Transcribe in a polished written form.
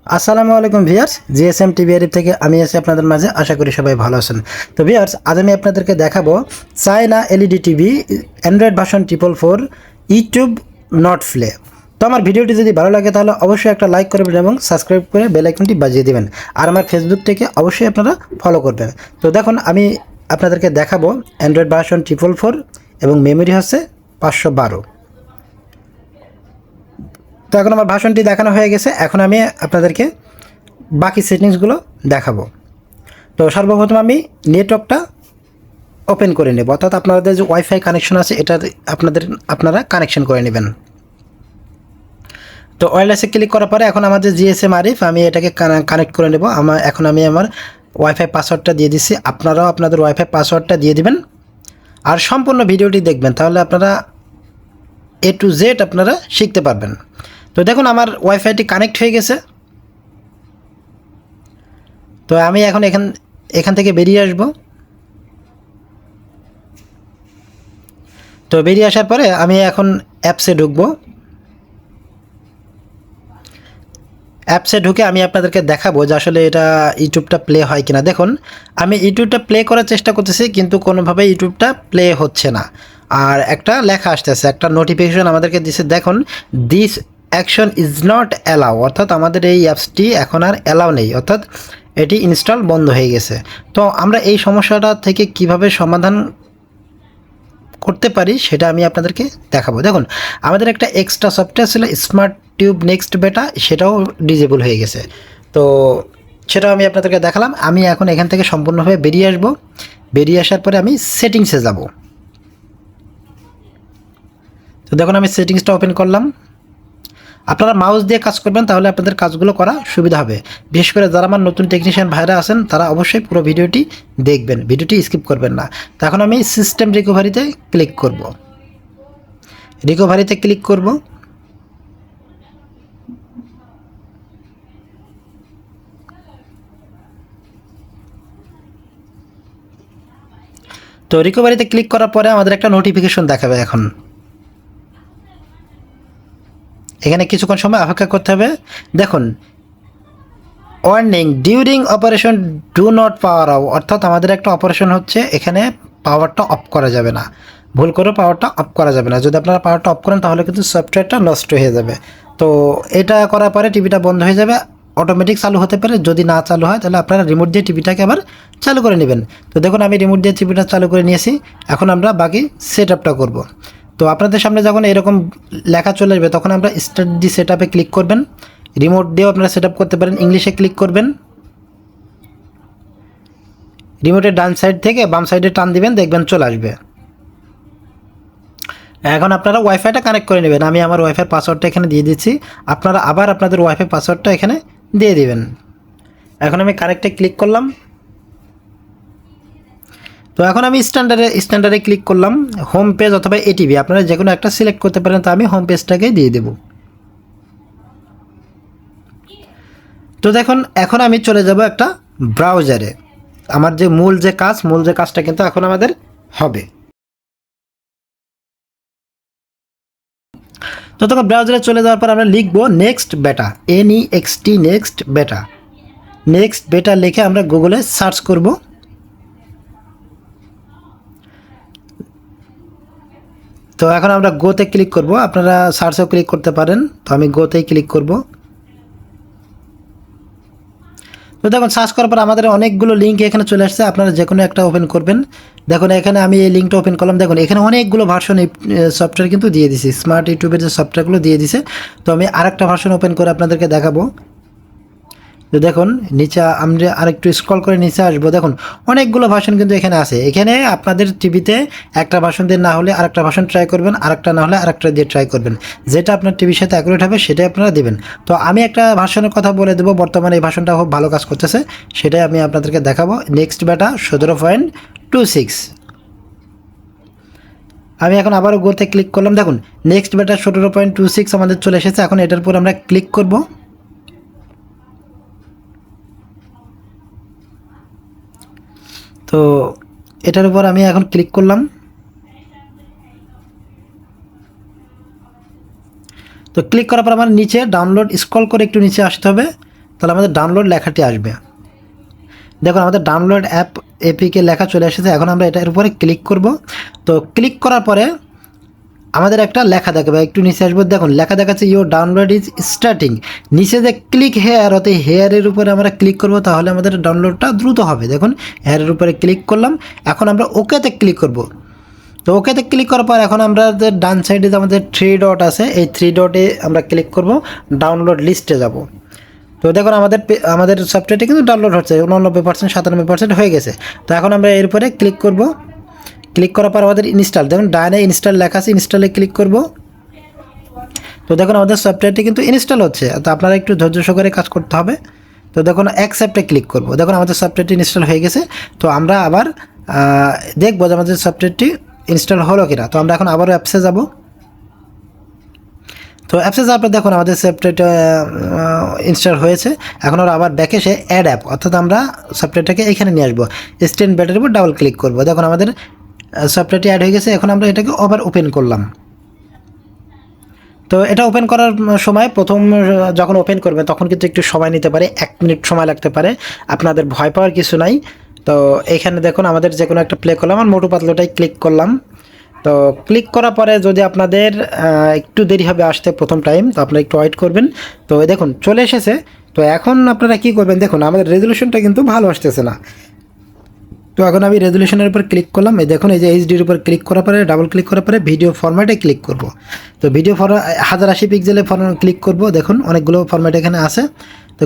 আসসালামু আলাইকুম viewers, GSM TV এর থেকে আমি আছি আপনাদের মাঝে। আশা করি সবাই ভালো আছেন। তো ভিউয়ার্স, আজ আমি আপনাদেরকে দেখাবো China LED TV Android version 444 YouTube not play. তো আমার ভিডিওটি যদি ভালো লাগে তাহলে অবশ্যই একটা লাইক করবেন এবং সাবস্ক্রাইব করে বেল আইকনটি বাজিয়ে দিবেন। আর আমার ফেসবুক থেকে অবশ্যই আপনারা ফলো করবেন। তো দেখুন, আমি আপনাদেরকে দেখাবো অ্যান্ড্রয়েড ভার্সন 444 এবং মেমোরি হচ্ছে 512। তো এখন আমার ভার্সনটি দেখানো হয়ে গেছে। এখন আমি আপনাদেরকে বাকি সেটিংসগুলো দেখাবো। তো সর্বপ্রথম আমি নেটওয়ার্কটা ওপেন করে নেব, অর্থাৎ আপনাদের যে ওয়াইফাই কানেকশন আছে এটা আপনারা কানেকশন করে নেবেন। তো ওয়্যারলেসে ক্লিক করার পরে এখন আমাদের জিএসএম আরিফ, আমি এটাকে কানেক্ট করে নেব। এখন আমি আমার ওয়াইফাই পাসওয়ার্ডটা দিয়ে দিচ্ছি। আপনারাও আপনাদের ওয়াইফাই পাসওয়ার্ডটা দিয়ে দিবেন আর সম্পূর্ণ ভিডিওটি দেখবেন, তাহলে আপনারা A to Z আপনারা শিখতে পারবেন। তো দেখুন, আমার ওয়াইফাইটি কানেক্ট হয়ে গেছে। তো আমি এখন এখান থেকে বেরিয়ে আসব। তো বেরিয়ে আসার পরে আমি এখন অ্যাপসে ঢুকবো। অ্যাপসে ঢুকে আমি আপনাদেরকে দেখাবো যে আসলে এটা ইউটিউবটা প্লে হয় কিনা। দেখুন, আমি ইউটিউবটা প্লে করার চেষ্টা করতেছি, কিন্তু কোনোভাবে ইউটিউবটা প্লে হচ্ছে না। আর একটা লেখা আসতেছে, একটা নোটিফিকেশন আমাদেরকে দিছে। দেখুন, this action is not allow, অর্থাৎ আমাদের এই অ্যাপসটি এখন আর অ্যালাউ নেই, অর্থাৎ এটি ইনস্টল বন্ধ হয়ে গেছে। তো আমরা এই সমস্যাটা থেকে কিভাবে সমাধান করতে পারি সেটা আমি আপনাদেরকে দেখাবো। দেখুন, আমাদের একটা এক্সট্রা সফটওয়্যার ছিল স্মার্ট টিউব নেক্সট বেটা, সেটাও ডিজেবল হয়ে গেছে। তো সেটাও আমি আপনাদেরকে দেখালাম। আমি এখন এখান থেকে সম্পূর্ণভাবে বেরিয়ে আসব। বেরিয়ে আসার পরে আমি সেটিংসে যাব। তো দেখুন, আমি সেটিংসটা ওপেন করলাম। আপনারা মাউস দিয়ে কাজ করবেন, তাহলে আপনাদের কাজগুলো করা সুবিধা হবে। বিশেষ করে যারা আমার নতুন টেকনিশিয়ান ভাইরা আছেন তারা অবশ্যই পুরো ভিডিওটি দেখবেন, ভিডিওটি স্কিপ করবেন না। তো এখন আমি সিস্টেম রিকভারিতে ক্লিক করব। রিকভারিতে ক্লিক করব। তো রিকভারিতে ক্লিক করার পরে আমাদের একটা নোটিফিকেশন দেখাবে। এখানে কিছুক্ষণ সময় অপেক্ষা করতে হবে। দেখুন, warning during operation do not power of, অর্থাৎ আমাদের একটা অপারেশন হচ্ছে, এখানে পাওয়ারটা অফ করা যাবে না। ভুল করে পাওয়ারটা অফ করা যাবে না। যদি আপনারা পাওয়ারটা অফ করেন তাহলে কিন্তু সফটওয়্যারটা নষ্ট হয়ে যাবে। তো এটা করার পরে টিভিটা বন্ধ হয়ে যাবে। অটোমেটিক চালু হতে পারে, যদি না চালু হয় তাহলে আপনারা রিমোট দিয়ে টিভিটাকে আবার চালু করে নেবেন। তো দেখুন, আমি রিমোট দিয়ে টিভিটা চালু করে নিয়েছি। এখন আমরা বাকি সেট আপটা করবো। তো আপনাদের সামনে যখন এরকম লেখা চলে আসবে তখন আমরা স্টার্ট দি সেট আপে ক্লিক করবেন। রিমোট দিয়েও আপনারা সেট আপ করতে পারেন। ইংলিশে ক্লিক করবেন। রিমোটের ডান সাইড থেকে বাম সাইডে টান দিবেন, দেখবেন চলে আসবে। এখন আপনারা ওয়াইফাইটা কানেক্ট করে নেবেন। আমি আমার ওয়াইফাই পাসওয়ার্ডটা এখানে দিয়ে দিচ্ছি। আপনারা আবার আপনাদের ওয়াইফাই পাসওয়ার্ডটা এখানে দিয়ে দিবেন। এখন আমি কানেক্টে ক্লিক করলাম। তো এখন আমি স্ট্যান্ডার্ডে ক্লিক করলাম। হোম পেজ অথবা এটিভি আপনারা যে কোনো একটা সিলেক্ট করতে পারেন। তো আমি হোম পেজটাকে দিয়ে দেব। তো দেখুন, এখন আমি চলে যাব একটা ব্রাউজারে। আমার যে মূল যে কাজটা কিন্তু এখন আমাদের হবে। তো তখন ব্রাউজারে চলে যাওয়ার পর আমরা লিখব নেক্সট বেটা, NEXT নেক্সট বেটা। নেক্সট বেটা লিখে আমরা গুগলে সার্চ করব। তো এখন আমরা গোতে ক্লিক করব। আপনারা সার্চেও ক্লিক করতে পারেন। তো আমি গোতেই ক্লিক করব। তো দেখুন, সার্চ করার পর আমাদের অনেকগুলো লিঙ্ক এখানে চলে আসছে। আপনারা যে কোনো একটা ওপেন করবেন। দেখুন, এখানে আমি এই লিঙ্কটা ওপেন করলাম। দেখুন, এখানে অনেকগুলো ভার্সন সফটওয়্যার কিন্তু দিয়ে দিছি। স্মার্ট ইউটিউবের যে সফটওয়্যারগুলো দিয়ে দিছে। তো আমি আরেকটা ভার্সন ওপেন করে আপনাদেরকে দেখাবো। তো দেখুন, নিচে আমরা আরেকটু স্ক্রল করে নিচে আসবো। দেখুন, অনেকগুলো ভার্সন কিন্তু এখানে আছে। এখানে আপনাদের টিভিতে একটা ভার্সন দিয়ে না হলে আরেকটা ভার্সন ট্রাই করবেন, আরেকটা না হলে আরেকটা দিয়ে ট্রাই করবেন। যেটা আপনার টিভির সাথে অ্যাকুরেট হবে সেটাই আপনারা দেবেন। তো আমি একটা ভার্সনের কথা বলে দেবো, বর্তমানে এই ভার্সনটা খুব ভালো কাজ করতেছে, সেটাই আমি আপনাদেরকে দেখাবো। নেক্সট বেটা 17.26। আমি এখন আবারও গোতে ক্লিক করলাম। দেখুন, নেক্সট বেটা 17.26 আমাদের চলে এসেছে। এখন এটার উপর আমরা ক্লিক করব। তো এটার উপর আমি এখন ক্লিক করলাম। তো ক্লিক করার পর আমার নিচে ডাউনলোড স্ক্রল করে একটু নিচে আসতে হবে। তাহলে আমাদের ডাউনলোড লেখাটি আসবে। দেখুন আমাদের ডাউনলোড অ্যাপ এপিকে লেখা চলে এসেছে। এখন আমরা এটার উপরে ক্লিক করব। তো ক্লিক করার পরে আমাদের একটা লেখা দেখাবে, একটু নিচে আসবো, দেখুন লেখা দেখাচ্ছে ইউর ডাউনলোড ইজ স্টার্টিং। নিচে যে ক্লিক হেয়ার, অর্থাৎ হেয়ারের উপরে আমরা ক্লিক করব, তাহলে আমাদের ডাউনলোডটা দ্রুত হবে। দেখুন হেয়ারের উপরে ক্লিক করলাম, এখন আমরা ওকেতে ক্লিক করব। তো ওকেতে ক্লিক করার পর এখন আমরা যে ডান সাইডে যে আমাদের 3 ডট আছে, এই 3 ডটে আমরা ক্লিক করব, ডাউনলোড লিস্টে যাব। তো দেখুন আমাদের সফটওয়্যারটি কিন্তু ডাউনলোড হচ্ছে 89%, 97% হয়ে গেছে। তো এখন আমরা এর উপরে ক্লিক করব। ক্লিক করার পর আমাদের ইনস্টল, দেখুন ডানে ইনস্টল লেখা আছে, ইনস্টলে ক্লিক করব। তো দেখুন আমাদের সফটওয়্যারটি কিন্তু ইনস্টল হচ্ছে। তো আপনারা একটু ধৈর্য সহকারে কাজ করতে হবে। তো দেখুন অ্যাকসেপ্টে ক্লিক করব। দেখুন আমাদের সফটওয়্যারটি ইনস্টল হয়ে গেছে। তো আমরা আবার দেখবো যে আমাদের সফটওয়্যারটি ইনস্টল হলো কিনা। তো আমরা এখন আবারও অ্যাপসে যাব। তো অ্যাপসে যাওয়ার পর দেখুন আমাদের সফটওয়্যারটা ইনস্টল হয়েছে। এখন আমরা আবার ব্যাকে এসে অ্যাড অ্যাপ, অর্থাৎ আমরা সফটওয়্যারটাকে এখানে নিয়ে আসবো। স্ট্যান্ড ব্যাটারির উপর ডাবল ক্লিক করব। দেখুন আমাদের সফটওয়্যারটি অ্যাড হয়ে গেছে। এখন আমরা এটাকে আবার ওপেন করলাম। তো এটা ওপেন করার সময় প্রথম যখন ওপেন করবেন তখন কিন্তু একটু সময় নিতে পারে, 1 মিনিট সময় লাগতে পারে। আপনাদের ভয় পাওয়ার কিছু নাই। তো এখানে দেখুন আমাদের যে কোনো একটা প্লে করলাম, আর মোটু পাতলাটাই ক্লিক করলাম। তো ক্লিক করার পরে যদি আপনাদের একটু দেরি হবে আসতে প্রথম টাইম, তো আপনারা একটু ওয়েট করবেন। তো দেখুন চলে এসেছে। তো এখন আপনারা কী করবেন, দেখুন আমাদের রেজলিউশনটা কিন্তু ভালো আসতেছে না। তো এখন আমি রেজলিউশনের উপর ক্লিক করলাম। এই দেখুন এই যে এইচডির উপর ক্লিক করার পরে ডাবল ক্লিক করার পরে ভিডিও ফরম্যাটে ক্লিক করব। তো ভিডিও 1080 পিক্সেলে ক্লিক করব। দেখুন অনেকগুলো ফরম্যাট এখানে আছে। তো